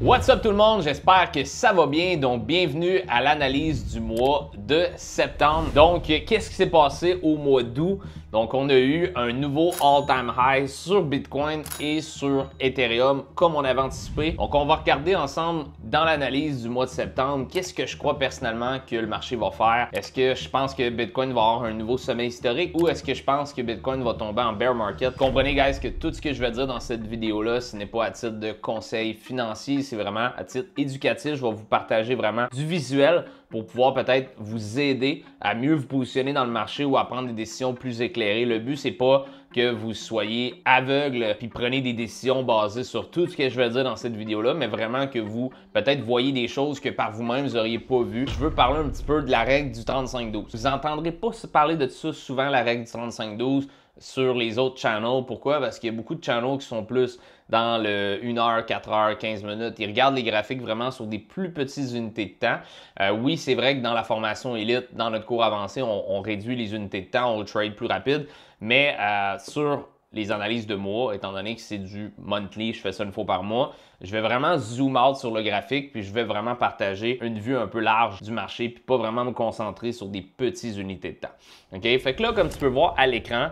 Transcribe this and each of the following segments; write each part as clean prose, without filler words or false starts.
What's up tout le monde, j'espère que ça va bien. Donc bienvenue à l'analyse du mois de septembre. Donc qu'est-ce qui s'est passé au mois d'août? Donc on a eu un nouveau all-time high sur Bitcoin et sur Ethereum comme on avait anticipé. Donc on va regarder ensemble dans l'analyse du mois de septembre qu'est-ce que je crois personnellement que le marché va faire. Est-ce que je pense que Bitcoin va avoir un nouveau sommet historique ou est-ce que je pense que Bitcoin va tomber en bear market? Comprenez guys que tout ce que je vais dire dans cette vidéo-là, ce n'est pas à titre de conseil financier, c'est vraiment à titre éducatif. Je vais vous partager vraiment du visuel pour pouvoir peut-être vous aider à mieux vous positionner dans le marché ou à prendre des décisions plus éclairées. Le but, c'est pas que vous soyez aveugle puis prenez des décisions basées sur tout ce que je vais dire dans cette vidéo-là, mais vraiment que vous peut-être voyez des choses que par vous-même vous n'auriez pas vues. Je veux parler un petit peu de la règle du 35-12. Vous n'entendrez pas parler de ça souvent, la règle du 35-12, sur les autres channels. Pourquoi? Parce qu'il y a beaucoup de channels qui sont plus dans le 1 heure, 4 heures, 15 minutes. Ils regardent les graphiques vraiment sur des plus petites unités de temps. Oui, c'est vrai que dans la formation élite, dans notre cours avancé, on réduit les unités de temps, on trade plus rapide, mais sur les analyses de mois, étant donné que c'est du monthly, je fais ça une fois par mois, je vais vraiment zoom out sur le graphique, puis je vais vraiment partager une vue un peu large du marché, puis pas vraiment me concentrer sur des petites unités de temps. OK? Fait que là, comme tu peux voir à l'écran,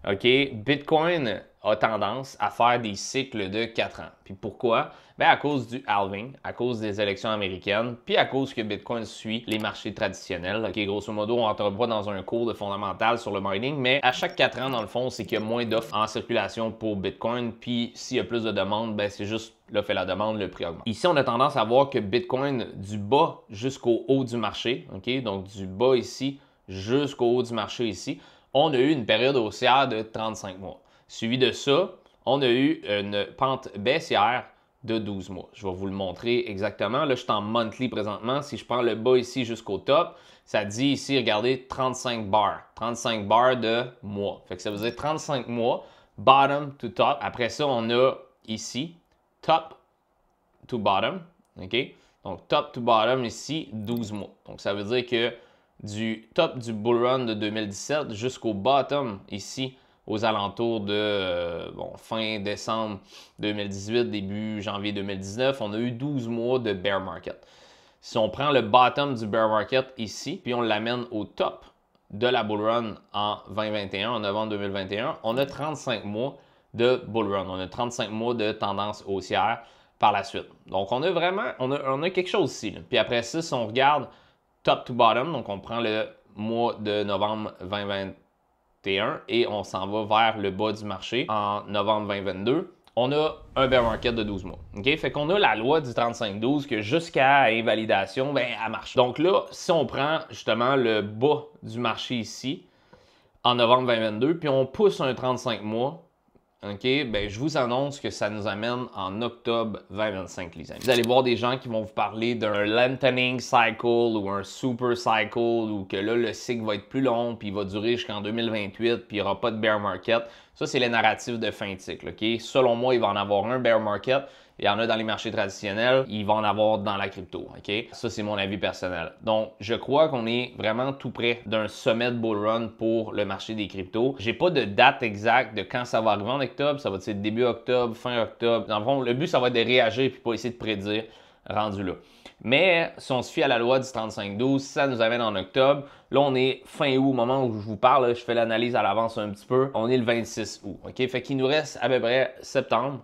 OK, Bitcoin a tendance à faire des cycles de 4 ans. Puis pourquoi? Bien, à cause du halving, à cause des élections américaines, puis à cause que Bitcoin suit les marchés traditionnels. OK, grosso modo, on n'entrera pas dans un cours de fondamental sur le mining, mais à chaque 4 ans, dans le fond, c'est qu'il y a moins d'offres en circulation pour Bitcoin. Puis s'il y a plus de demandes, bien, c'est juste l'offre et la demande, le prix augmente. Ici, on a tendance à voir que Bitcoin, du bas jusqu'au haut du marché, OK, donc du bas ici jusqu'au haut du marché ici, on a eu une période haussière de 35 mois. Suivi de ça, on a eu une pente baissière de 12 mois. Je vais vous le montrer exactement. Là, je suis en monthly présentement. Si je prends le bas ici jusqu'au top, ça dit ici, regardez, 35 bars. 35 bars de mois. Fait que ça veut dire 35 mois, bottom to top. Après ça, on a ici, top to bottom. OK? Donc, top to bottom ici, 12 mois. Donc, ça veut dire que du top du bull run de 2017 jusqu'au bottom ici aux alentours de fin décembre 2018, début janvier 2019, on a eu 12 mois de bear market. Si on prend le bottom du bear market ici, puis on l'amène au top de la bull run en 2021, en novembre 2021, on a 35 mois de bull run. On a 35 mois de tendance haussière par la suite. Donc, on a vraiment, on a quelque chose ici. Là. Puis après ça, si on regarde top to bottom, donc on prend le mois de novembre 2021 et on s'en va vers le bas du marché en novembre 2022, on a un bear market de 12 mois. OK? Fait qu'on a la loi du 35-12 que jusqu'à invalidation, ben, elle marche. Donc là, si on prend justement le bas du marché ici, en novembre 2022, puis on pousse un 35 mois, OK, ben je vous annonce que ça nous amène en octobre 2025, les amis. Vous allez voir des gens qui vont vous parler d'un lengthening cycle ou un super cycle ou que là, le cycle va être plus long puis il va durer jusqu'en 2028 puis il n'y aura pas de bear market. Ça, c'est les narratifs de fin de cycle, OK? Selon moi, il va en avoir un bear market. Il y en a dans les marchés traditionnels, il va en avoir dans la crypto, OK? Ça, c'est mon avis personnel. Donc, je crois qu'on est vraiment tout près d'un sommet de bull run pour le marché des cryptos. J'ai pas de date exacte de quand ça va arriver en octobre. Ça va être début octobre, fin octobre. Dans le fond, le but, ça va être de réagir puis pas essayer de prédire rendu là. Mais si on se fie à la loi du 35-12, ça nous amène en octobre. Là, on est fin août, au moment où je vous parle. Là, je fais l'analyse à l'avance un petit peu. On est le 26 août, OK? Fait qu'il nous reste à peu près septembre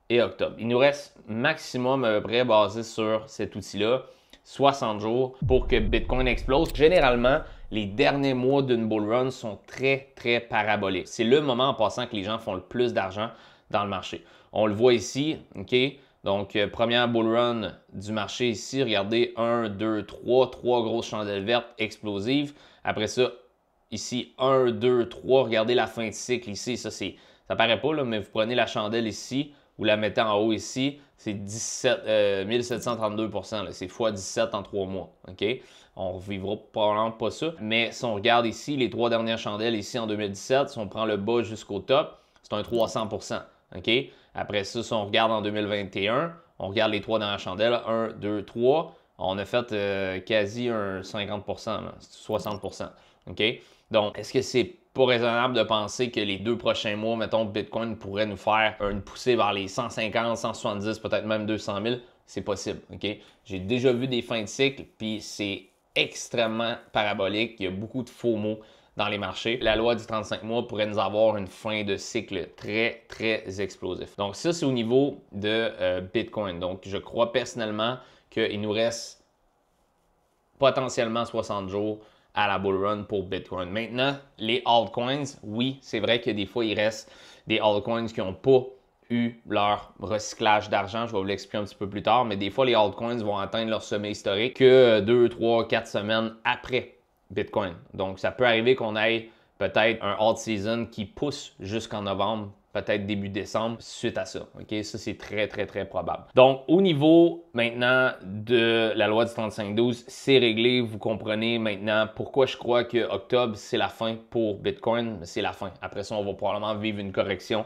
et octobre. Il nous reste maximum à peu près basé sur cet outil-là, 60 jours pour que Bitcoin explose. Généralement, les derniers mois d'une bull run sont très, très paraboliques. C'est le moment en passant que les gens font le plus d'argent dans le marché. On le voit ici, OK? Donc, première bull run du marché ici, regardez, 1, 2, 3 grosses chandelles vertes explosives. Après ça, ici, 1, 2, 3, regardez la fin de cycle ici. Ça paraît pas, là, mais vous prenez la chandelle ici, vous la mettez en haut ici, c'est 1732%. C'est x 17 en 3 mois. OK? On ne revivra probablement pas ça. Mais si on regarde ici, les 3 dernières chandelles ici en 2017, si on prend le bas jusqu'au top, c'est un 300%. OK? Après ça, si on regarde en 2021, on regarde les 3 dernières chandelles, 1, 2, 3, on a fait quasi un 50%, là, 60%. OK? Donc, est-ce que c'est pas raisonnable de penser que les 2 prochains mois, mettons, Bitcoin pourrait nous faire une poussée vers les 150, 170, peut-être même 200 000? c'est possible. OK? J'ai déjà vu des fins de cycle, puis c'est extrêmement parabolique. Il y a beaucoup de faux mots dans les marchés. La loi du 35 mois pourrait nous avoir une fin de cycle très, très explosif. Donc ça, c'est au niveau de Bitcoin. Donc je crois personnellement qu'il nous reste potentiellement 60 jours à la bull run pour Bitcoin. Maintenant, les altcoins, oui, c'est vrai que des fois, il reste des altcoins qui n'ont pas eu leur recyclage d'argent. Je vais vous l'expliquer un petit peu plus tard, mais des fois, les altcoins vont atteindre leur sommet historique que 2, 3, 4 semaines après Bitcoin. Donc, ça peut arriver qu'on ait peut-être un alt season qui pousse jusqu'en novembre, peut-être début décembre, suite à ça. OK? Ça, c'est très, très, très probable. Donc, au niveau maintenant de la loi du 35-12, c'est réglé. Vous comprenez maintenant pourquoi je crois que octobre, c'est la fin pour Bitcoin. C'est la fin. Après ça, on va probablement vivre une correction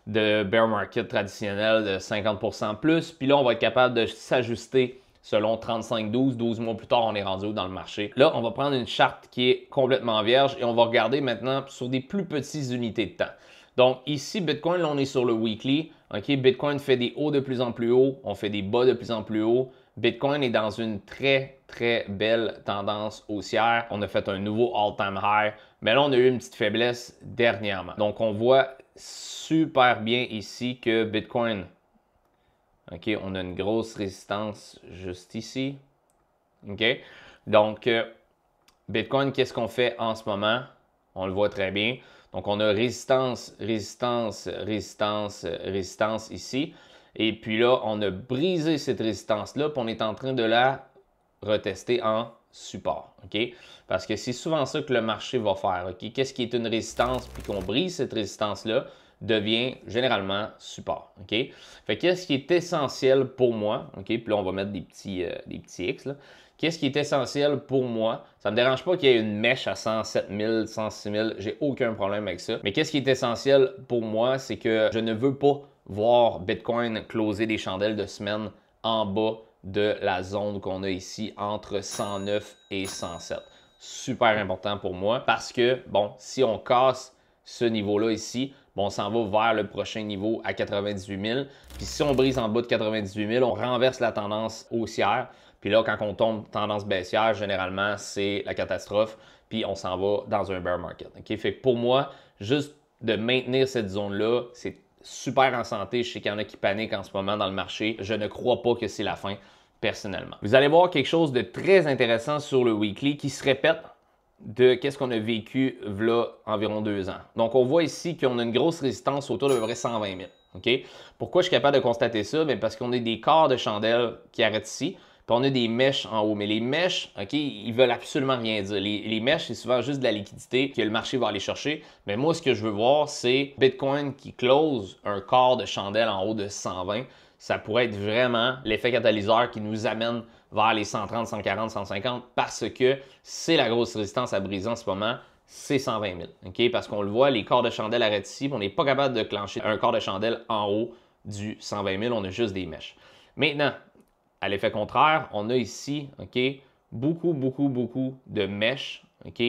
de bear market traditionnel de 50% plus. Puis là, on va être capable de s'ajuster selon 35-12. 12 mois plus tard, on est rendu dans le marché. Là, on va prendre une charte qui est complètement vierge et on va regarder maintenant sur des plus petites unités de temps. Donc ici, Bitcoin, là, on est sur le weekly. OK? Bitcoin fait des hauts de plus en plus hauts, on fait des bas de plus en plus hauts. Bitcoin est dans une très, très belle tendance haussière. On a fait un nouveau all-time high, mais là, on a eu une petite faiblesse dernièrement. Donc, on voit super bien ici que Bitcoin, OK, on a une grosse résistance juste ici. OK? Donc, Bitcoin, qu'est-ce qu'on fait en ce moment? On le voit très bien. Donc, on a résistance, résistance, résistance, résistance ici. Et puis là, on a brisé cette résistance-là, puis on est en train de la retester en support. OK? Parce que c'est souvent ça que le marché va faire. OK? Qu'est-ce qui est une résistance, puis qu'on brise cette résistance-là, devient généralement support. OK? Fait qu'est-ce qui est essentiel pour moi? OK? Puis là, on va mettre des petits X, là. Qu'est-ce qui est essentiel pour moi? Ça ne me dérange pas qu'il y ait une mèche à 107 000, 106 000. J'ai aucun problème avec ça. Mais qu'est-ce qui est essentiel pour moi? C'est que je ne veux pas voir Bitcoin closer des chandelles de semaine en bas de la zone qu'on a ici entre 109 et 107. Super important pour moi parce que, bon, si on casse ce niveau-là ici, bon, on s'en va vers le prochain niveau à 98 000. Puis si on brise en bas de 98 000, on renverse la tendance haussière. Puis là, quand on tombe tendance baissière, généralement, c'est la catastrophe. Puis on s'en va dans un bear market. OK? Fait que pour moi, juste de maintenir cette zone-là, c'est super en santé. Je sais qu'il y en a qui paniquent en ce moment dans le marché. Je ne crois pas que c'est la fin, personnellement. Vous allez voir quelque chose de très intéressant sur le weekly qui se répète de qu'est-ce qu'on a vécu là environ 2 ans. Donc, on voit ici qu'on a une grosse résistance autour de vrai 120 000. OK? Pourquoi je suis capable de constater ça? Bien, parce qu'on a des corps de chandelle qui arrêtent ici. Puis on a des mèches en haut. Mais les mèches, OK, ils veulent absolument rien dire. Les mèches, c'est souvent juste de la liquidité que le marché va aller chercher. Mais moi, ce que je veux voir, c'est Bitcoin qui close un corps de chandelle en haut de 120. Ça pourrait être vraiment l'effet catalyseur qui nous amène vers les 130, 140, 150 parce que c'est la grosse résistance à briser en ce moment. C'est 120 000. OK? Parce qu'on le voit, les corps de chandelle arrêtent ici. On n'est pas capable de clencher un corps de chandelle en haut du 120 000. On a juste des mèches. Maintenant, à l'effet contraire, on a ici, OK, beaucoup de mèches, OK,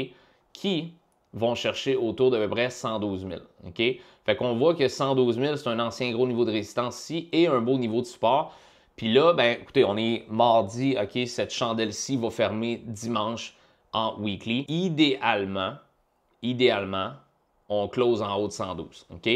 qui vont chercher autour de peu près 112 000, OK? Fait qu'on voit que 112 000, c'est un ancien gros niveau de résistance ici et un beau niveau de support. Puis là, ben, écoutez, on est mardi, OK, cette chandelle-ci va fermer dimanche en weekly. Idéalement, on close en haut de 112, OK?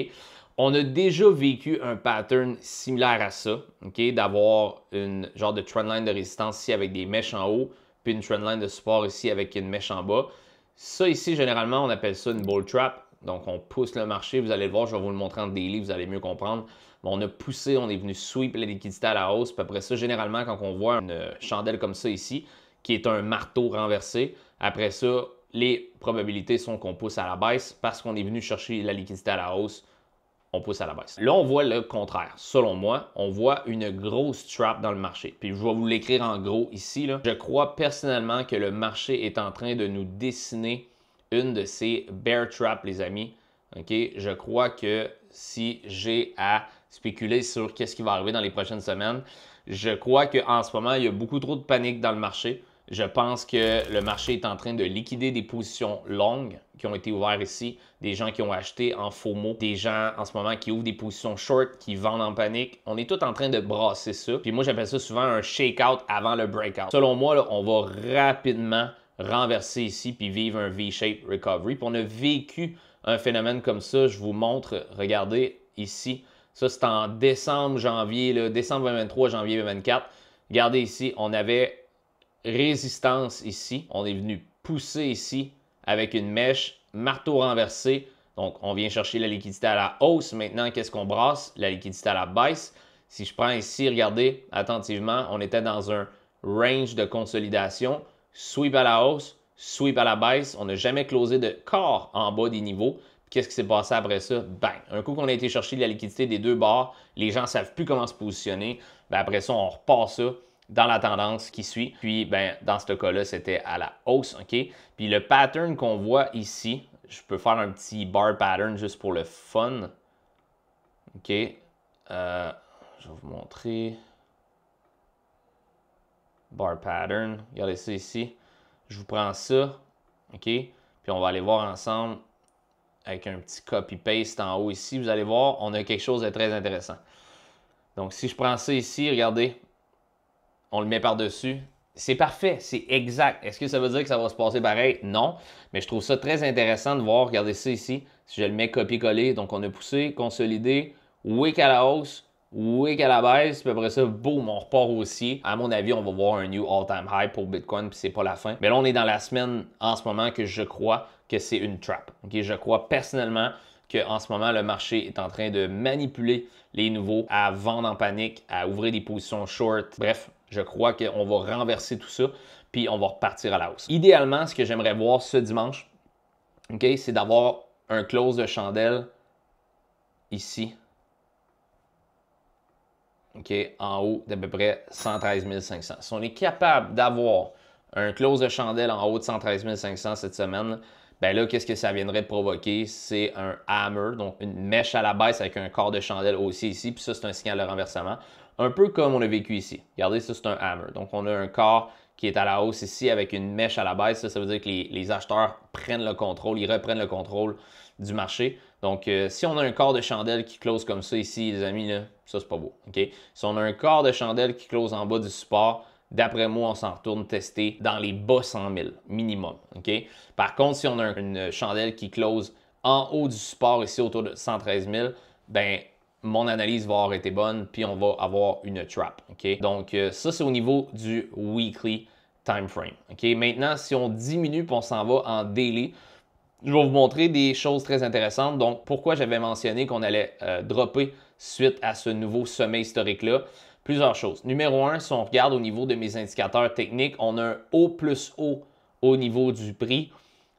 On a déjà vécu un pattern similaire à ça, OK? D'avoir une genre de trendline de résistance ici avec des mèches en haut, puis une trendline de support ici avec une mèche en bas. Ça ici, généralement, on appelle ça une bull trap. Donc, on pousse le marché. Vous allez le voir, je vais vous le montrer en daily, vous allez mieux comprendre. Mais on a poussé, on est venu sweep la liquidité à la hausse. Puis après ça, généralement, quand on voit une chandelle comme ça ici, qui est un marteau renversé, après ça, les probabilités sont qu'on pousse à la baisse parce qu'on est venu chercher la liquidité à la hausse. On pousse à la baisse. Là, on voit le contraire. Selon moi, on voit une grosse trap dans le marché. Puis je vais vous l'écrire en gros ici, là. Je crois personnellement que le marché est en train de nous dessiner une de ces bear traps, les amis. OK? Je crois que si j'ai à spéculer sur qu'est-ce qui va arriver dans les prochaines semaines, je crois qu'en ce moment, il y a beaucoup trop de panique dans le marché. Je pense que le marché est en train de liquider des positions longues qui ont été ouvertes ici, des gens qui ont acheté en FOMO, des gens en ce moment qui ouvrent des positions short, qui vendent en panique. On est tout en train de brasser ça. Puis moi, j'appelle ça souvent un shake-out avant le breakout. Selon moi, là, on va rapidement renverser ici puis vivre un V-shape recovery. Puis on a vécu un phénomène comme ça. Je vous montre, regardez ici. Ça, c'est en décembre, janvier, là, décembre 2023, janvier 2024. Regardez ici, on avait résistance ici. On est venu pousser ici avec une mèche, marteau renversé. Donc, on vient chercher la liquidité à la hausse. Maintenant, qu'est-ce qu'on brasse? La liquidité à la baisse. Si je prends ici, regardez attentivement, on était dans un range de consolidation. Sweep à la hausse, sweep à la baisse. On n'a jamais closé de corps en bas des niveaux. Qu'est-ce qui s'est passé après ça? Bang! Un coup qu'on a été chercher la liquidité des deux bords, les gens ne savent plus comment se positionner. Bien, après ça, on repart ça dans la tendance qui suit. Puis, ben, dans ce cas-là, c'était à la hausse, OK? Puis le pattern qu'on voit ici, je peux faire un petit bar pattern juste pour le fun. OK? Je vais vous montrer. Bar pattern. Regardez ça ici. Je vous prends ça, OK? Puis on va aller voir ensemble avec un petit copy-paste en haut ici. Vous allez voir, on a quelque chose de très intéressant. Donc, si je prends ça ici, regardez, on le met par-dessus. C'est parfait, c'est exact. Est-ce que ça veut dire que ça va se passer pareil? Non, mais je trouve ça très intéressant de voir. Regardez ça ici. Si je le mets copier-coller, donc on a poussé, consolidé, wick à la hausse, wick à la baisse, puis après ça, boum, on repart haussier. À mon avis, on va voir un new all-time high pour Bitcoin, puis c'est pas la fin. Mais là, on est dans la semaine en ce moment que je crois que c'est une trap. Okay? Je crois personnellement qu'en ce moment, le marché est en train de manipuler les nouveaux à vendre en panique, à ouvrir des positions short. Bref, je crois qu'on va renverser tout ça, puis on va repartir à la hausse. Idéalement, ce que j'aimerais voir ce dimanche, okay, c'est d'avoir un close de chandelle ici, okay, en haut d'à peu près 113 500. Si on est capable d'avoir un close de chandelle en haut de 113 500 cette semaine, ben là, qu'est-ce que ça viendrait provoquer? C'est un hammer, donc une mèche à la baisse avec un quart de chandelle aussi ici, puis ça, c'est un signal de renversement. Un peu comme on a vécu ici. Regardez, ça, c'est un hammer. Donc, on a un quart qui est à la hausse ici avec une mèche à la baisse. Ça veut dire que les acheteurs prennent le contrôle, ils reprennent le contrôle du marché. Donc, si on a un quart de chandelle qui close comme ça ici, les amis, là, ça, c'est pas beau. Okay? Si on a un quart de chandelle qui close en bas du support, d'après moi, on s'en retourne tester dans les bas 100 000 minimum. Okay? Par contre, si on a une chandelle qui close en haut du support ici autour de 113 000, ben mon analyse va avoir été bonne, puis on va avoir une trap. Okay? Donc, ça, c'est au niveau du weekly time frame. Okay? Maintenant, si on diminue et on s'en va en daily, je vais vous montrer des choses très intéressantes. Donc, pourquoi j'avais mentionné qu'on allait dropper suite à ce nouveau sommet historique-là? Plusieurs choses. Numéro 1, si on regarde au niveau de mes indicateurs techniques, on a un haut plus haut au niveau du prix,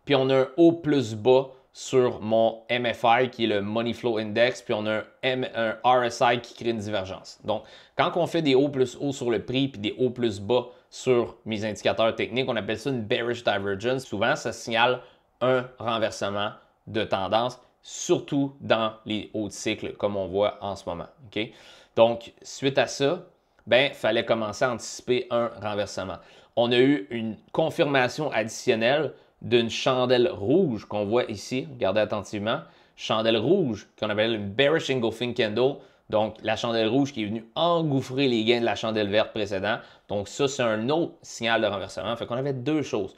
puis on a un haut plus bas sur mon MFI qui est le Money Flow Index, puis on a un RSI qui crée une divergence. Donc, quand on fait des hauts plus hauts sur le prix puis des hauts plus bas sur mes indicateurs techniques, on appelle ça une bearish divergence. Souvent, ça signale un renversement de tendance, surtout dans les hauts cycles comme on voit en ce moment. Okay? Donc, suite à ça, il fallait commencer à anticiper un renversement. On a eu une confirmation additionnelle d'une chandelle rouge qu'on voit ici. Regardez attentivement. Chandelle rouge qu'on appelle une bearish engulfing candle. Donc, la chandelle rouge qui est venue engouffrer les gains de la chandelle verte précédente. Donc, ça, c'est un autre signal de renversement. Fait qu'on avait deux choses.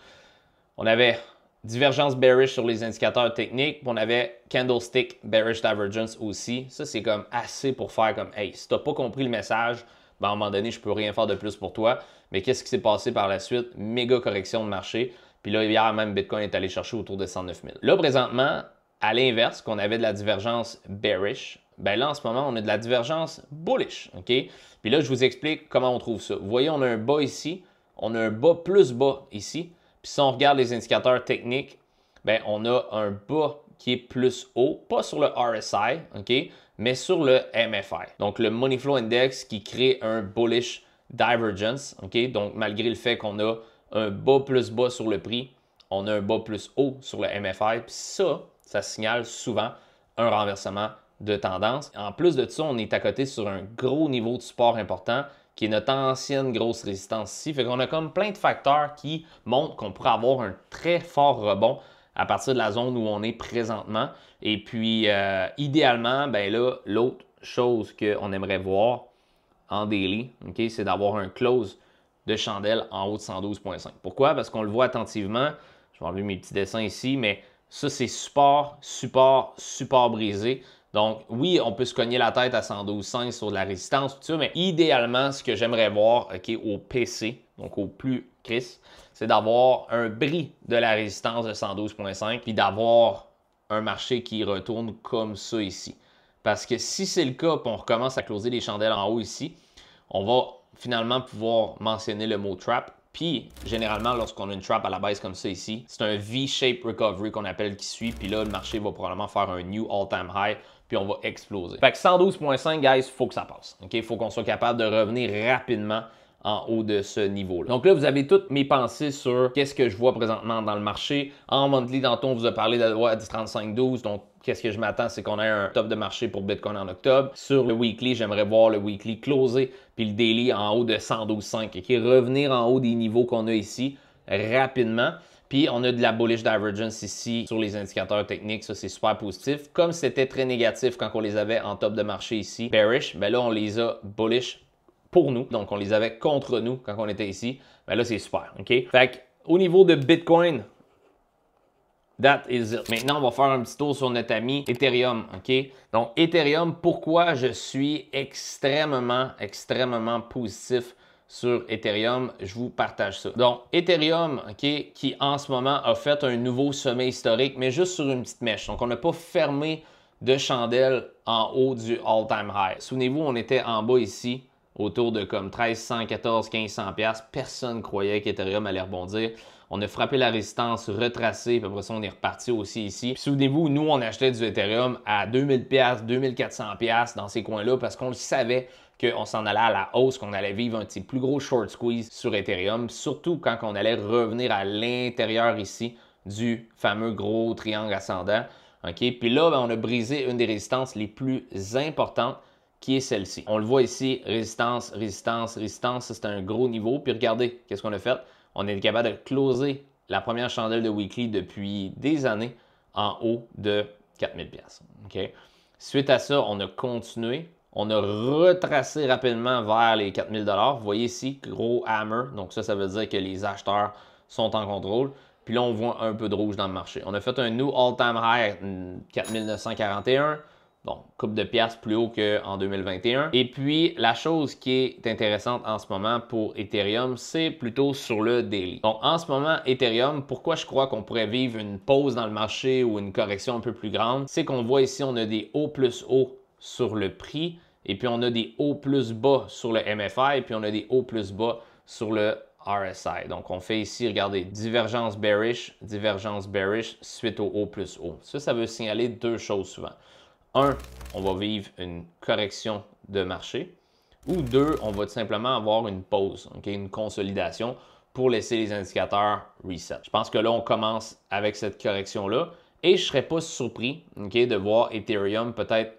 On avait divergence bearish sur les indicateurs techniques, puis on avait candlestick bearish divergence aussi. Ça, c'est comme assez pour faire comme « Hey, si tu n'as pas compris le message, à un moment donné, je ne peux rien faire de plus pour toi. » Mais qu'est-ce qui s'est passé par la suite? Méga correction de marché. Puis là, hier même, Bitcoin est allé chercher autour de 109 000. Là, présentement, à l'inverse, qu'on avait de la divergence bearish, ben là, en ce moment, on a de la divergence bullish. OK? Puis là, je vous explique comment on trouve ça. Vous voyez, on a un bas ici, on a un bas plus bas ici. Puis si on regarde les indicateurs techniques, ben on a un bas qui est plus haut, pas sur le RSI, OK, mais sur le MFI. Donc le Money Flow Index qui crée un bullish divergence, OK? Donc malgré le fait qu'on a un bas plus bas sur le prix, on a un bas plus haut sur le MFI. Puis ça signale souvent un renversement de tendance. En plus de ça, on est à côté sur un gros niveau de support important qui est notre ancienne grosse résistance ici. Fait qu'on a comme plein de facteurs qui montrent qu'on pourrait avoir un très fort rebond à partir de la zone où on est présentement. Et puis, idéalement, ben là, l'autre chose qu'on aimerait voir en daily, okay, c'est d'avoir un close de chandelle en haut de 112,5. Pourquoi? Parce qu'on le voit attentivement. Je vais enlever mes petits dessins ici, mais ça, c'est support, support, support brisé. Donc, oui, on peut se cogner la tête à 112,5 sur de la résistance, tout ça, mais idéalement, ce que j'aimerais voir au PC, donc au plus Chris, c'est d'avoir un bris de la résistance de 112,5 puis d'avoir un marché qui retourne comme ça ici. Parce que si c'est le cas, puis on recommence à closer les chandelles en haut ici, on va finalement pouvoir mentionner le mot trap. Puis, généralement, lorsqu'on a une trap à la baisse comme ça ici, c'est un V-shape recovery qu'on appelle qui suit. Puis là, le marché va probablement faire un new all-time high, puis on va exploser. Fait que 112,5, guys, il faut que ça passe. Il faut qu'on soit capable de revenir rapidement en haut de ce niveau-là. Donc là, vous avez toutes mes pensées sur qu'est-ce que je vois présentement dans le marché. En monthly, tantôt, on vous a parlé de la loi du 35-12. Donc, qu'est-ce que je m'attends, c'est qu'on ait un top de marché pour Bitcoin en octobre. Sur le weekly, j'aimerais voir le weekly closer, puis le daily en haut de 112,5. Et revenir en haut des niveaux qu'on a ici rapidement. Puis, on a de la bullish divergence ici sur les indicateurs techniques. Ça, c'est super positif. Comme c'était très négatif quand on les avait en top de marché ici, bearish, bien là, on les a bullish pour nous. Donc, on les avait contre nous quand on était ici. Ben là, c'est super, OK? Fait qu'au niveau de Bitcoin, that is it. Maintenant, on va faire un petit tour sur notre ami Ethereum, OK? Donc, Ethereum, pourquoi je suis extrêmement positif sur Ethereum? Je vous partage ça. Donc, Ethereum, OK, qui en ce moment a fait un nouveau sommet historique, mais juste sur une petite mèche. Donc, on n'a pas fermé de chandelle en haut du all-time high. Souvenez-vous, on était en bas ici, autour de comme 1300, 14, 1500 $. Personne ne croyait qu'Ethereum allait rebondir. On a frappé la résistance, retracé, puis après ça, on est reparti aussi ici. Puis souvenez-vous, nous, on achetait du Ethereum à 2000 $, 2400 $ dans ces coins-là parce qu'on le savait qu'on s'en allait à la hausse, qu'on allait vivre un petit plus gros short squeeze sur Ethereum, surtout quand on allait revenir à l'intérieur ici du fameux gros triangle ascendant. Okay? Puis là, ben, on a brisé une des résistances les plus importantes, qui est celle-ci. On le voit ici, résistance, résistance, résistance, ça c'est un gros niveau. Puis regardez, qu'est-ce qu'on a fait? On est capable de closer la première chandelle de weekly depuis des années en haut de 4000 $. Okay? Suite à ça, on a continué. On a retracé rapidement vers les 4000 $. Vous voyez ici, gros hammer. Donc ça veut dire que les acheteurs sont en contrôle. Puis là, on voit un peu de rouge dans le marché. On a fait un new all-time high à 4941. Bon, couple de piastres plus haut qu'en 2021. Et puis, la chose qui est intéressante en ce moment pour Ethereum, c'est plutôt sur le daily. Donc, en ce moment, Ethereum, pourquoi je crois qu'on pourrait vivre une pause dans le marché ou une correction un peu plus grande, c'est qu'on voit ici, on a des hauts plus hauts sur le prix, et puis on a des hauts plus bas sur le MFI, et puis on a des hauts plus bas sur le RSI. Donc, on fait ici, regardez, divergence bearish, suite au haut plus haut. Ça veut signaler deux choses souvent. Un, on va vivre une correction de marché. Ou deux, on va tout simplement avoir une pause, okay, une consolidation pour laisser les indicateurs reset. Je pense que là, on commence avec cette correction-là. Et je ne serais pas surpris okay, de voir Ethereum peut-être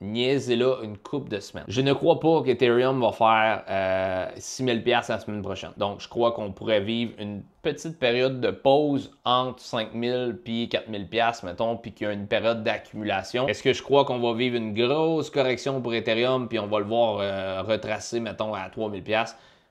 niaiser là une couple de semaines. Je ne crois pas qu'Ethereum va faire 6000 $ la semaine prochaine. Donc, je crois qu'on pourrait vivre une petite période de pause entre 5000 puis 4000 $, mettons, puis qu'il y a une période d'accumulation. Est-ce que je crois qu'on va vivre une grosse correction pour Ethereum puis on va le voir retracer, mettons, à 3000 $?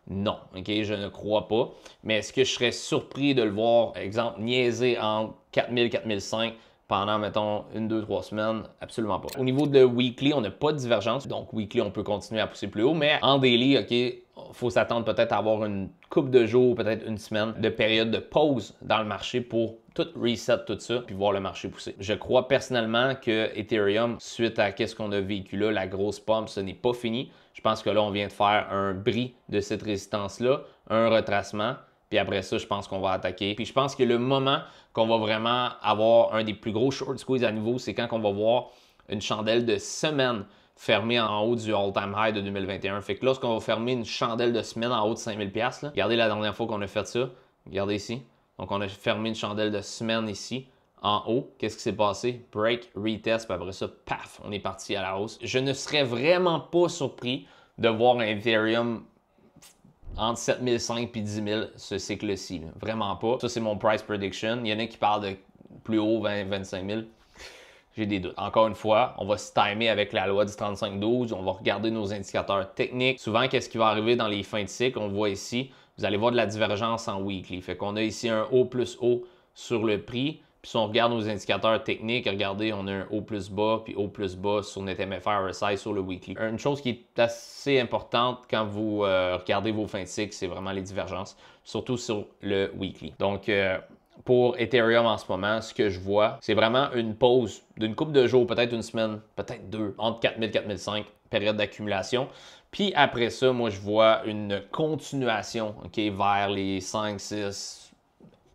Non, ok, je ne crois pas. Mais est-ce que je serais surpris de le voir, exemple, niaiser entre 4000 4005 pendant, mettons, 1, 2, 3 semaines? Absolument pas. Au niveau de weekly, on n'a pas de divergence. Donc, weekly, on peut continuer à pousser plus haut. Mais en daily, OK, il faut s'attendre peut-être à avoir une couple de jours, peut-être une semaine de période de pause dans le marché pour tout reset, tout ça, puis voir le marché pousser. Je crois personnellement que Ethereum, suite à qu'est-ce qu'on a vécu là, la grosse pump, ce n'est pas fini. Je pense que là, on vient de faire un bris de cette résistance-là, un retracement. Puis après ça, je pense qu'on va attaquer. Puis je pense que le moment qu'on va vraiment avoir un des plus gros short squeeze à nouveau, c'est quand on va voir une chandelle de semaine fermée en haut du all-time high de 2021. Fait que lorsqu'on va fermer une chandelle de semaine en haut de 5000 $, regardez la dernière fois qu'on a fait ça. Regardez ici. Donc, on a fermé une chandelle de semaine ici en haut. Qu'est-ce qui s'est passé? Break, retest, puis après ça, paf, on est parti à la hausse. Je ne serais vraiment pas surpris de voir un Ethereum entre 7005 et 10 000 ce cycle-ci. Vraiment pas. Ça, c'est mon price prediction. Il y en a qui parlent de plus haut, 25 000. J'ai des doutes. Encore une fois, on va se timer avec la loi du 35-12. On va regarder nos indicateurs techniques. Souvent, qu'est-ce qui va arriver dans les fins de cycle? On le voit ici. Vous allez voir de la divergence en weekly. Fait qu'on a ici un haut plus haut sur le prix. Puis si on regarde nos indicateurs techniques, regardez, on a un haut plus bas, puis haut plus bas sur notre MFR RSI sur le weekly. Une chose qui est assez importante quand vous regardez vos fins de cycle, c'est vraiment les divergences, surtout sur le weekly. Donc, pour Ethereum en ce moment, ce que je vois, c'est vraiment une pause d'une couple de jours, peut-être une semaine, peut-être deux, entre 4000 et 4005, période d'accumulation. Puis après ça, moi, je vois une continuation vers les 5, 6,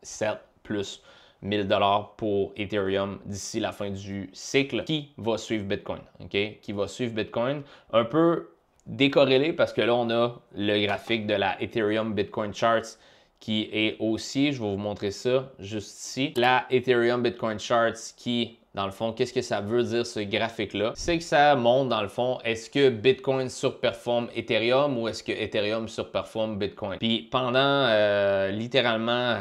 7 plus 1000 $ pour Ethereum d'ici la fin du cycle qui va suivre Bitcoin. Qui va suivre Bitcoin. Un peu décorrélé parce que là, on a le graphique de la Ethereum Bitcoin Charts qui est aussi, je vais vous montrer ça juste ici, la Ethereum Bitcoin Charts qui, dans le fond, qu'est-ce que ça veut dire ce graphique-là? C'est que ça montre, dans le fond, est-ce que Bitcoin surperforme Ethereum ou est-ce que Ethereum surperforme Bitcoin? Puis pendant littéralement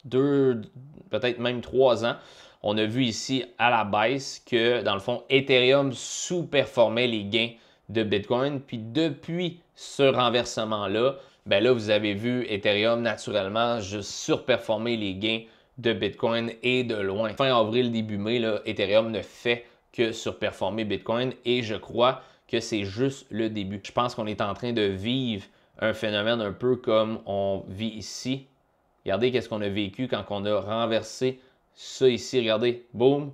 2, peut-être même 3 ans, on a vu ici à la baisse que, dans le fond, Ethereum sous-performait les gains de Bitcoin. Puis depuis ce renversement-là, ben là, vous avez vu Ethereum naturellement juste surperformer les gains de Bitcoin et de loin. Fin avril, début mai, là, Ethereum ne fait que surperformer Bitcoin et je crois que c'est juste le début. Je pense qu'on est en train de vivre un phénomène un peu comme on vit ici. Regardez qu'est-ce qu'on a vécu quand on a renversé ça ici. Regardez, boum,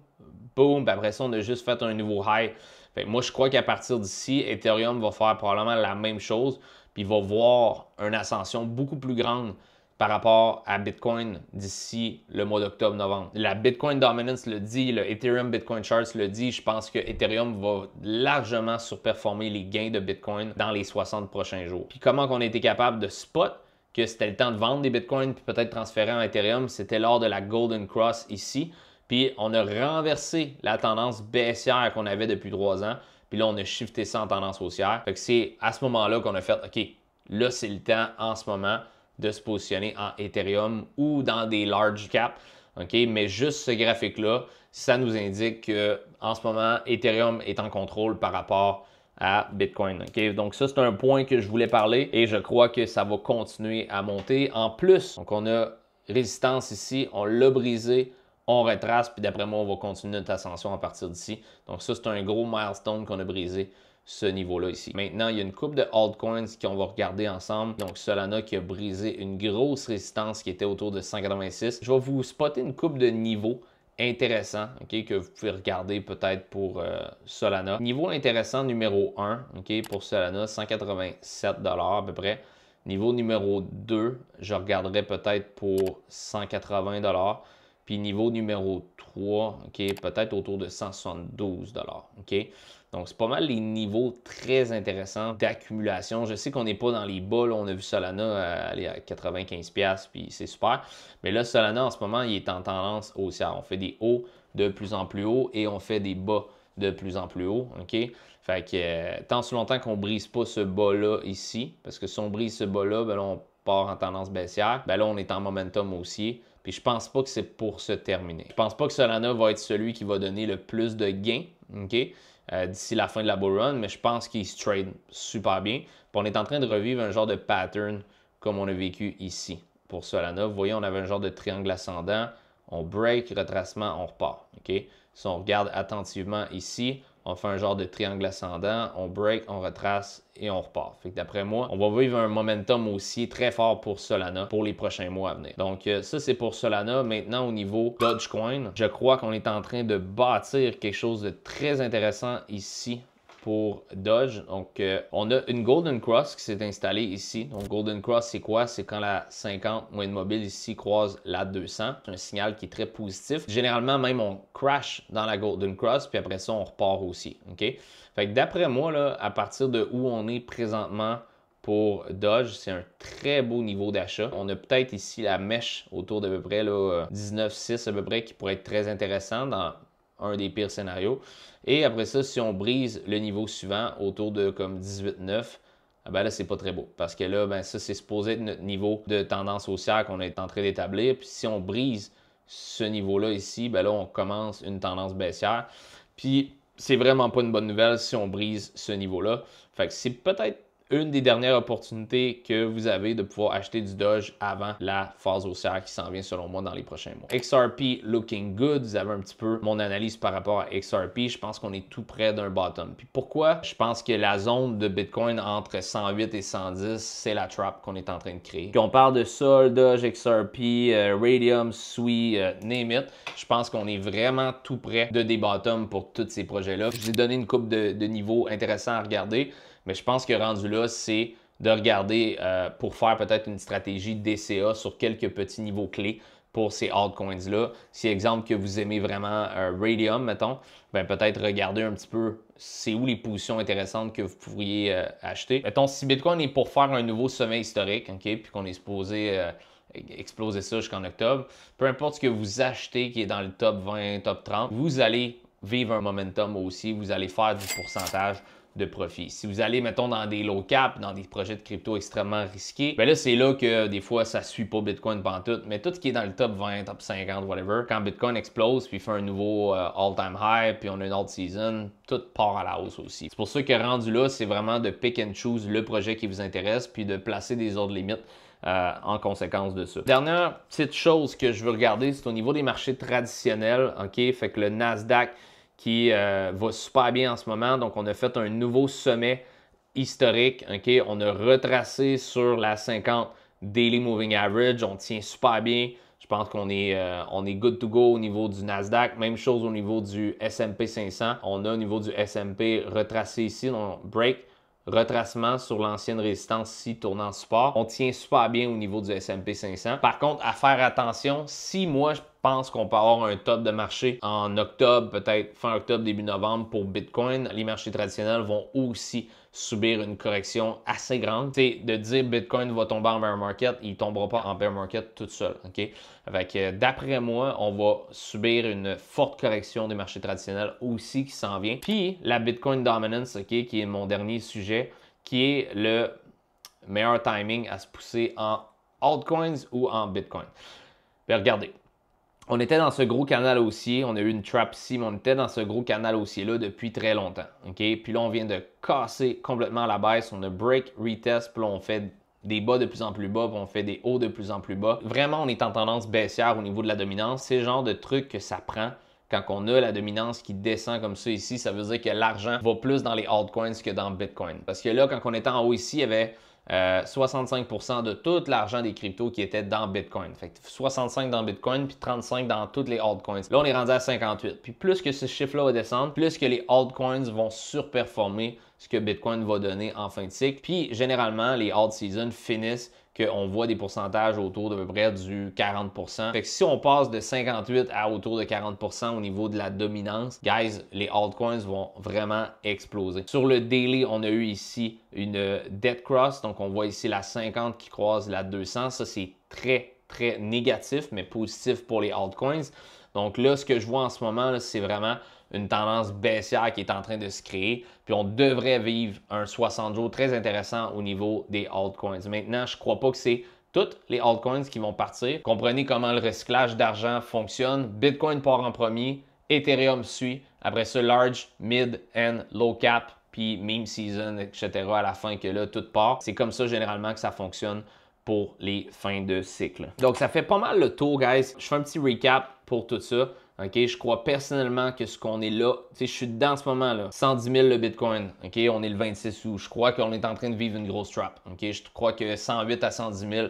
boum, puis après ça, on a juste fait un nouveau high. Fait que moi, je crois qu'à partir d'ici, Ethereum va faire probablement la même chose, puis il va voir une ascension beaucoup plus grande par rapport à Bitcoin d'ici le mois d'octobre-novembre. La Bitcoin Dominance le dit, le Ethereum Bitcoin Charts le dit, je pense que Ethereum va largement surperformer les gains de Bitcoin dans les 60 prochains jours. Puis comment on a été capable de spot que c'était le temps de vendre des Bitcoins puis peut-être transférer en Ethereum, c'était lors de la Golden Cross ici. Puis on a renversé la tendance baissière qu'on avait depuis 3 ans. Puis là, on a shifté ça en tendance haussière. Fait que c'est à ce moment-là qu'on a fait, OK, là, c'est le temps en ce moment de se positionner en Ethereum ou dans des large caps. OK, mais juste ce graphique-là, ça nous indique qu'en ce moment, Ethereum est en contrôle par rapport à Bitcoin. Okay? Donc ça, c'est un point que je voulais parler et je crois que ça va continuer à monter. En plus, donc on a résistance ici, on l'a brisé, on retrace, puis d'après moi, on va continuer notre ascension à partir d'ici. Donc ça, c'est un gros milestone qu'on a brisé, ce niveau-là ici. Maintenant, il y a une couple de altcoins qu'on va regarder ensemble. Donc Solana qui a brisé une grosse résistance qui était autour de 186. Je vais vous spotter une couple de niveaux intéressant que vous pouvez regarder peut-être pour Solana. Niveau intéressant numéro 1 pour Solana, 187 $ à peu près. Niveau numéro 2, je regarderai peut-être pour 180 $. Puis niveau numéro 3, peut-être autour de 172 $. Donc, c'est pas mal les niveaux très intéressants d'accumulation. Je sais qu'on n'est pas dans les bas. Là, on a vu Solana aller à 95$, puis c'est super. Mais là, Solana, en ce moment, il est en tendance haussière. On fait des hauts de plus en plus hauts et on fait des bas de plus en plus hauts. Fait que tant si longtemps qu'on ne brise pas ce bas-là ici, parce que si on brise ce bas-là, ben là, on part en tendance baissière. Ben là, on est en momentum haussier. Puis je pense pas que c'est pour se terminer. Je pense pas que Solana va être celui qui va donner le plus de gains. D'ici la fin de la bull run, mais je pense qu'il se trade super bien. Puis on est en train de revivre un genre de pattern comme on a vécu ici pour Solana. Vous voyez, on avait un genre de triangle ascendant. On break, retracement, on repart. Si on regarde attentivement ici, on fait un genre de triangle ascendant, on break, on retrace et on repart. Fait que d'après moi, on va vivre un momentum aussi très fort pour Solana pour les prochains mois à venir. Donc ça, c'est pour Solana. Maintenant, au niveau Dogecoin, je crois qu'on est en train de bâtir quelque chose de très intéressant ici pour Doge. Donc, on a une Golden Cross qui s'est installée ici. Donc, Golden Cross, c'est quoi? C'est quand la 50 moyenne mobile ici croise la 200. C'est un signal qui est très positif. Généralement, même, on crash dans la Golden Cross, puis après ça, on repart aussi. Fait que d'après moi, là, à partir de où on est présentement pour Doge, c'est un très beau niveau d'achat. On a peut-être ici la mèche autour d'à peu près 19,6 à peu près qui pourrait être très intéressant dans un des pires scénarios. Et après ça, si on brise le niveau suivant autour de comme 18,9, ben là, c'est pas très beau. Parce que là, ben ça, c'est supposé être notre niveau de tendance haussière qu'on est en train d'établir. Puis si on brise ce niveau-là ici, ben là, on commence une tendance baissière. Puis c'est vraiment pas une bonne nouvelle si on brise ce niveau-là. Fait que c'est peut-être une des dernières opportunités que vous avez de pouvoir acheter du Doge avant la phase haussière qui s'en vient selon moi dans les prochains mois. XRP looking good. Vous avez un petit peu mon analyse par rapport à XRP. Je pense qu'on est tout près d'un bottom. Puis pourquoi? Je pense que la zone de Bitcoin entre 108 et 110, c'est la trap qu'on est en train de créer. Puis on parle de Sol, Doge, XRP, Radium, Sui, name it. Je pense qu'on est vraiment tout près de des bottoms pour tous ces projets-là. Je vous ai donné une coupe de niveaux intéressants à regarder. Mais je pense que rendu là, c'est de regarder pour faire peut-être une stratégie DCA sur quelques petits niveaux clés pour ces altcoins-là. Si, exemple, que vous aimez vraiment Radium, mettons, ben peut-être regarder un petit peu c'est où les positions intéressantes que vous pourriez acheter. Mettons, si Bitcoin est pour faire un nouveau sommet historique, OK, puis qu'on est supposé exploser ça jusqu'en octobre, peu importe ce que vous achetez qui est dans le top 20, top 30, vous allez vivre un momentum aussi, vous allez faire du pourcentage de profit. Si vous allez, mettons, dans des low cap, dans des projets de crypto extrêmement risqués, ben là, c'est là que des fois, ça ne suit pas Bitcoin pantoute, mais tout ce qui est dans le top 20, top 50, whatever, quand Bitcoin explose, puis fait un nouveau all-time high, puis on a une alt season, tout part à la hausse aussi. C'est pour ça que rendu là, c'est vraiment de pick and choose le projet qui vous intéresse, puis de placer des ordres limites en conséquence de ça. Dernière petite chose que je veux regarder, c'est au niveau des marchés traditionnels, OK? Fait que le Nasdaq qui va super bien en ce moment. Donc, on a fait un nouveau sommet historique. OK? On a retracé sur la 50 Daily Moving Average. On tient super bien. Je pense qu'on est good to go au niveau du Nasdaq. Même chose au niveau du S&P 500. On a au niveau du S&P retracé ici. Donc, break. Retracement sur l'ancienne résistance ici, tournant support. On tient super bien au niveau du S&P 500. Par contre, à faire attention, si moi, je pense qu'on peut avoir un top de marché en octobre, peut-être fin octobre, début novembre pour Bitcoin, les marchés traditionnels vont aussi subir une correction assez grande. T'sais, de dire Bitcoin va tomber en bear market, il ne tombera pas en bear market tout seul. OK? D'après moi, on va subir une forte correction des marchés traditionnels aussi qui s'en vient. Puis la Bitcoin Dominance, OK, qui est mon dernier sujet, qui est le meilleur timing à se pousser en altcoins ou en Bitcoin. Bien, regardez. On était dans ce gros canal haussier, on a eu une trap ici, mais on était dans ce gros canal haussier-là depuis très longtemps. OK? Puis là, on vient de casser complètement à la baisse, on a break, retest, puis là, on fait des bas de plus en plus bas, puis on fait des hauts de plus en plus bas. Vraiment, on est en tendance baissière au niveau de la dominance. C'est le genre de truc que ça prend quand on a la dominance qui descend comme ça ici. Ça veut dire que l'argent va plus dans les altcoins que dans Bitcoin. Parce que là, quand on était en haut ici, il y avait 65% de tout l'argent des cryptos qui était dans Bitcoin. Fait que 65 dans Bitcoin, puis 35 dans toutes les altcoins. Là, on est rendu à 58. Puis plus que ce chiffre-là va descendre, plus que les altcoins vont surperformer ce que Bitcoin va donner en fin de cycle. Puis généralement, les alt seasons finissent qu'on voit des pourcentages autour de peu près du 40%. Fait que si on passe de 58 à autour de 40% au niveau de la dominance, guys, les altcoins vont vraiment exploser. Sur le daily, on a eu ici une dead cross. Donc, on voit ici la 50 qui croise la 200. Ça, c'est très négatif, mais positif pour les altcoins. Donc là, ce que je vois en ce moment, c'est vraiment une tendance baissière qui est en train de se créer. Puis on devrait vivre un 60 jours très intéressant au niveau des altcoins. Maintenant, je ne crois pas que c'est toutes les altcoins qui vont partir. Comprenez comment le recyclage d'argent fonctionne. Bitcoin part en premier, Ethereum suit. Après ça, large, mid and low cap, puis meme season, etc. à la fin que là, tout part. C'est comme ça généralement que ça fonctionne pour les fins de cycle. Donc, ça fait pas mal le tour, guys. Je fais un petit recap pour tout ça. OK, je crois personnellement que ce qu'on est là, tu sais, je suis dedans en ce moment, là, 110 000 le Bitcoin. OK, on est le 26 août. Je crois qu'on est en train de vivre une grosse trap. OK, je crois que 108 à 110 000,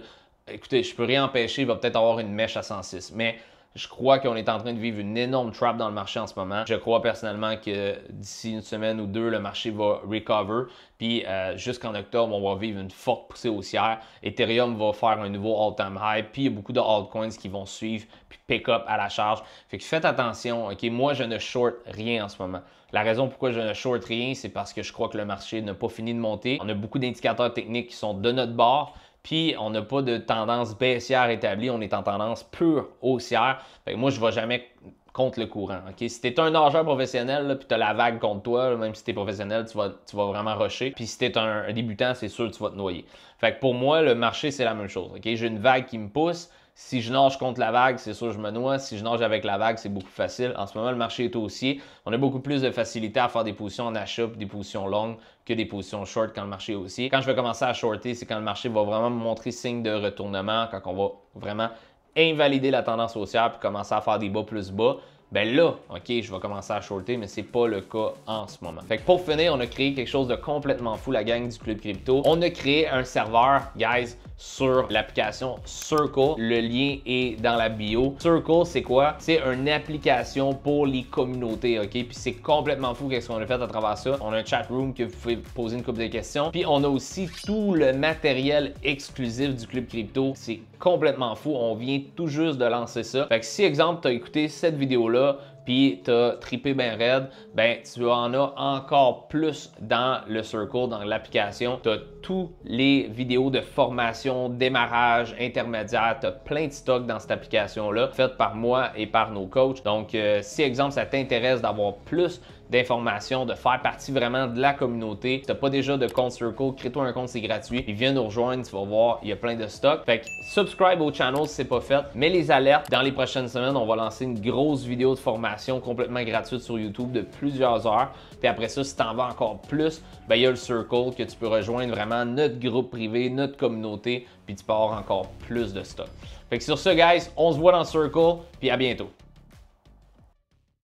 écoutez, je peux rien empêcher, il va peut-être avoir une mèche à 106. Mais je crois qu'on est en train de vivre une énorme trap dans le marché en ce moment. Je crois personnellement que d'ici une semaine ou deux, le marché va recover. Puis jusqu'en octobre, on va vivre une forte poussée haussière. Ethereum va faire un nouveau all-time high. Puis il y a beaucoup de altcoins qui vont suivre puis pick up à la charge. Fait que faites attention. OK, moi, je ne short rien en ce moment. La raison pourquoi je ne short rien, c'est parce que je crois que le marché n'a pas fini de monter. On a beaucoup d'indicateurs techniques qui sont de notre bord. Puis, on n'a pas de tendance baissière établie, on est en tendance pure haussière. Fait que moi, je ne vais jamais contre le courant. Okay? Si tu es un nageur professionnel, puis tu as la vague contre toi, là, même si tu es professionnel, tu vas vraiment rusher. Puis si tu es un débutant, c'est sûr que tu vas te noyer. Fait que pour moi, le marché, c'est la même chose. Okay? J'ai une vague qui me pousse. Si je nage contre la vague, c'est sûr que je me noie. Si je nage avec la vague, c'est beaucoup plus facile. En ce moment, le marché est haussier. On a beaucoup plus de facilité à faire des positions en achat et des positions longues que des positions short quand le marché est haussier. Quand je vais commencer à shorter, c'est quand le marché va vraiment me montrer signe de retournement, quand on va vraiment invalider la tendance haussière puis commencer à faire des bas plus bas. Ben là, OK, je vais commencer à shorter, mais c'est pas le cas en ce moment. Fait que pour finir, on a créé quelque chose de complètement fou, la gang du Club Crypto. On a créé un serveur, guys, sur l'application Circle. Le lien est dans la bio. Circle, c'est quoi? C'est une application pour les communautés, OK? Puis c'est complètement fou qu'est-ce qu'on a fait à travers ça. On a un chat room que vous pouvez poser une couple de questions. Puis on a aussi tout le matériel exclusif du Club Crypto. C'est complètement fou. On vient tout juste de lancer ça. Fait que si, exemple, tu as écouté cette vidéo-là, puis tu as trippé bien raide, ben tu en as encore plus dans le Circle, dans l'application. Tu as tous les vidéos de formation, démarrage, intermédiaire. Tu as plein de stocks dans cette application-là, faites par moi et par nos coachs. Donc, si, exemple, ça t'intéresse d'avoir plus d'informations, de faire partie vraiment de la communauté. Si tu n'as pas déjà de compte Circle, crée-toi un compte, c'est gratuit. Puis viens nous rejoindre, tu vas voir, il y a plein de stocks. Fait que subscribe au channel si c'est pas fait. Mets les alertes. Dans les prochaines semaines, on va lancer une grosse vidéo de formation complètement gratuite sur YouTube de plusieurs heures. Puis après ça, si tu en veux encore plus, ben, il y a le Circle que tu peux rejoindre vraiment notre groupe privé, notre communauté, puis tu peux avoir encore plus de stocks. Fait que sur ce, guys, on se voit dans le Circle, puis à bientôt.